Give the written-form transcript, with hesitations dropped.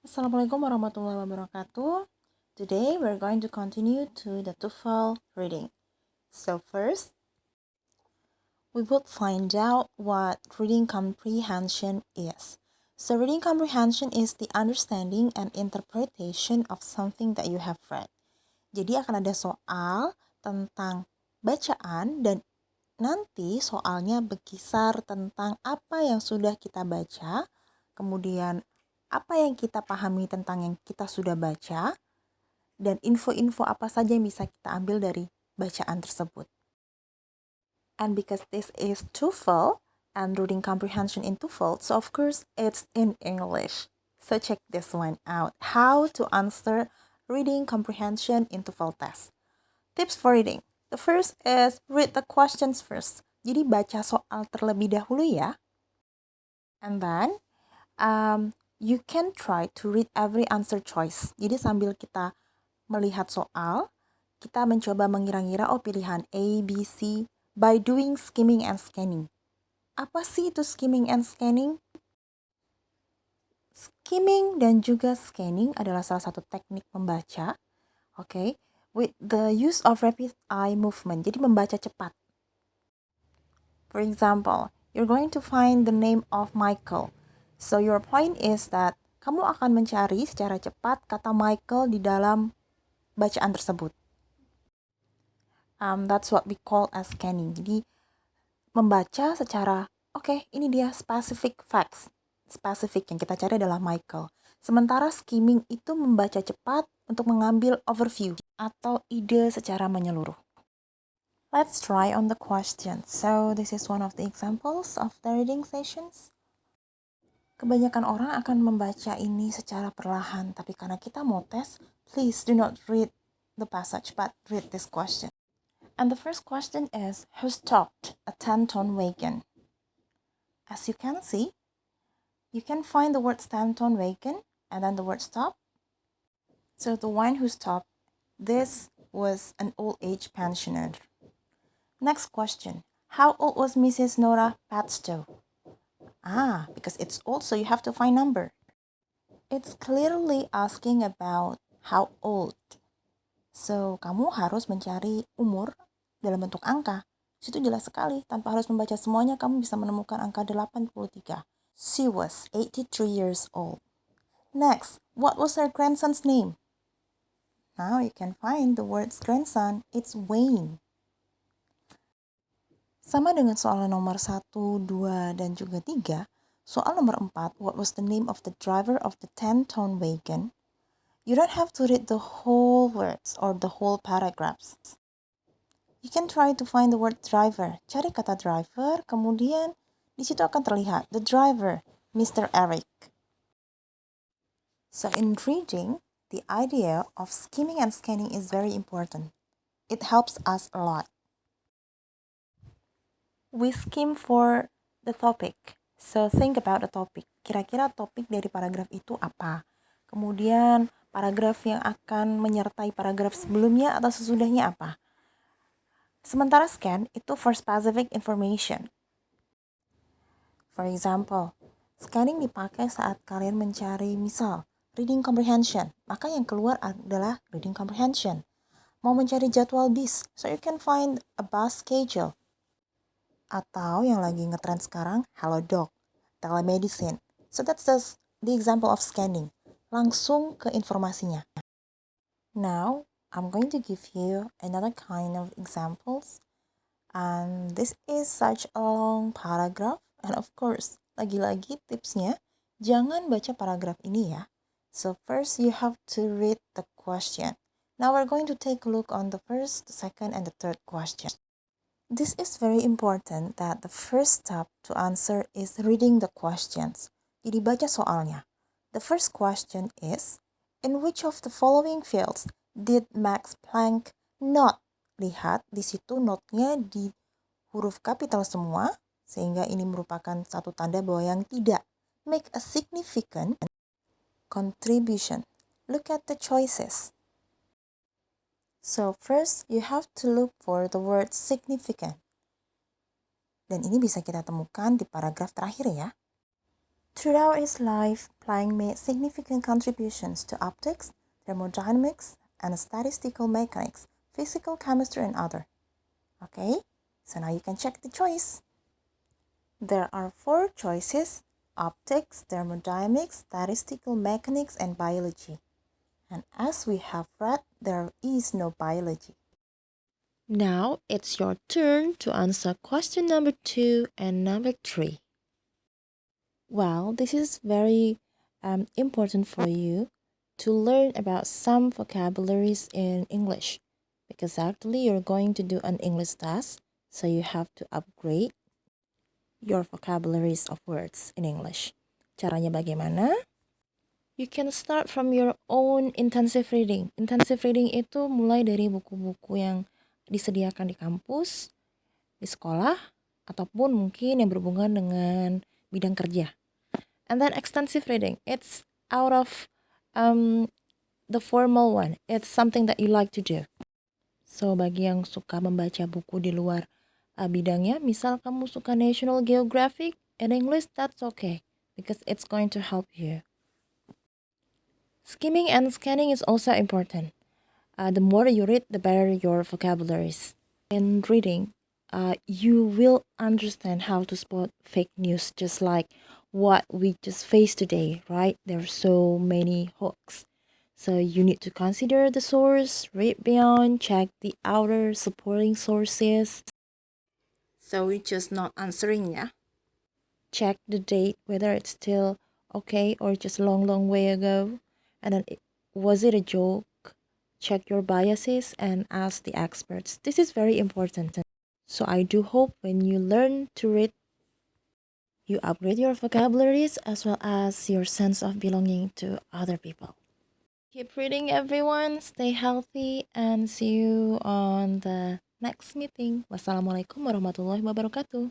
Assalamualaikum warahmatullahi wabarakatuh. Today we're going to continue to the TOEFL reading. So first, we would find out what reading comprehension is. So reading comprehension is the understanding and interpretation of something that you have read. Jadi akan ada soal tentang bacaan dan nanti soalnya berkisar tentang apa yang sudah kita baca, kemudian apa yang kita pahami tentang yang kita sudah baca, dan info-info apa saja yang bisa kita ambil dari bacaan tersebut. And because this is TOEFL and reading comprehension in TOEFL, so of course it's in English. So check this one out. How to answer reading comprehension in TOEFL test. Tips for reading. The first is read the questions first. Jadi baca soal terlebih dahulu ya. And then you can try to read every answer choice. Jadi sambil kita melihat soal, kita mencoba mengira-ngira pilihan A, B, C by doing skimming and scanning. Apa sih itu skimming and scanning? Skimming dan juga scanning adalah salah satu teknik membaca, okay, with the use of rapid eye movement. Jadi membaca cepat. For example, you're going to find the name of Michael. So your point is that kamu akan mencari secara cepat kata Michael di dalam bacaan tersebut. That's what we call as scanning. Jadi membaca secara, oke, ini dia specific facts. Spesifik yang kita cari adalah Michael. Sementara skimming itu membaca cepat untuk mengambil overview atau ide secara menyeluruh. Let's try on the question. So this is one of the examples of the reading sessions. Kebanyakan orang akan membaca ini secara perlahan, tapi karena kita mau tes, please do not read the passage, but read this question. And the first question is, who stopped a 10-ton wagon? As you can see, you can find the word 10-ton wagon and then the word stop. So the one who stopped, this was an old age pensioner. Next question, how old was Mrs. Nora Padstow? Because it's old, so you have to find number. It's clearly asking about how old. So, kamu harus mencari umur dalam bentuk angka. Situ jelas sekali, tanpa harus membaca semuanya, kamu bisa menemukan angka 83. She was 83 years old. Next, what was her grandson's name? Now you can find the words grandson, it's Wayne. Sama dengan soal nomor 1, 2, dan juga 3, soal nomor 4, what was the name of the driver of the 10-ton wagon? You don't have to read the whole words or the whole paragraphs. You can try to find the word driver. Cari kata driver, kemudian di situ akan terlihat the driver, Mr. Eric. So in reading, the idea of skimming and scanning is very important. It helps us a lot. We skim for the topic. So think about the topic. Kira-kira topik dari paragraf itu apa? Kemudian paragraf yang akan menyertai paragraf sebelumnya atau sesudahnya apa? Sementara scan itu for specific information. For example, scanning dipakai saat kalian mencari misal reading comprehension, maka yang keluar adalah reading comprehension. Mau mencari jadwal bis, so you can find a bus schedule. Atau yang lagi ngetrend sekarang, Halodoc, telemedicine. So that's the example of scanning. Langsung ke informasinya. Now, I'm going to give you another kind of examples. And this is such a long paragraph. And of course, lagi-lagi tipsnya, jangan baca paragraf ini ya. So first you have to read the question. Now we're going to take a look on the first, second, and the third question. This is very important that the first step to answer is reading the questions. Jadi baca soalnya. The first question is, in which of the following fields did Max Planck not? Lihat di situ notnya di huruf kapital semua, sehingga ini merupakan satu tanda bahwa yang tidak make a significant contribution. Look at the choices. So first, you have to look for the word significant. Dan ini bisa kita temukan di paragraf terakhir ya. Throughout his life, Planck made significant contributions to optics, thermodynamics, and statistical mechanics, physical chemistry, and other. Okay, so now you can check the choice. There are 4 choices: optics, thermodynamics, statistical mechanics, and biology. And as we have read, there is no biology. Now it's your turn to answer question number 2 and number 3. Well, this is very important for you to learn about some vocabularies in English, because actually you're going to do an English test, so you have to upgrade your vocabularies of words in English. Caranya bagaimana? You can start from your own intensive reading. Intensive reading itu mulai dari buku-buku yang disediakan di kampus, di sekolah, ataupun mungkin yang berhubungan dengan bidang kerja. And then extensive reading, it's out of the formal one. It's something that you like to do. So bagi yang suka membaca buku di luar bidangnya, misal kamu suka National Geographic in English, that's okay, because it's going to help you. Skimming and scanning is also important. The more you read, the better your vocabularies. In reading, you will understand how to spot fake news, just like what we just faced today, right? There are so many hoax. So you need to consider the source, read beyond, check the outer supporting sources. So we're just not answering, yeah? Check the date, whether it's still okay or just long way ago. And then, was it a joke? Check your biases and ask the experts. This is very important. So I do hope when you learn to read, you upgrade your vocabularies as well as your sense of belonging to other people. Keep reading, everyone. Stay healthy and see you on the next meeting. Wassalamualaikum warahmatullahi wabarakatuh.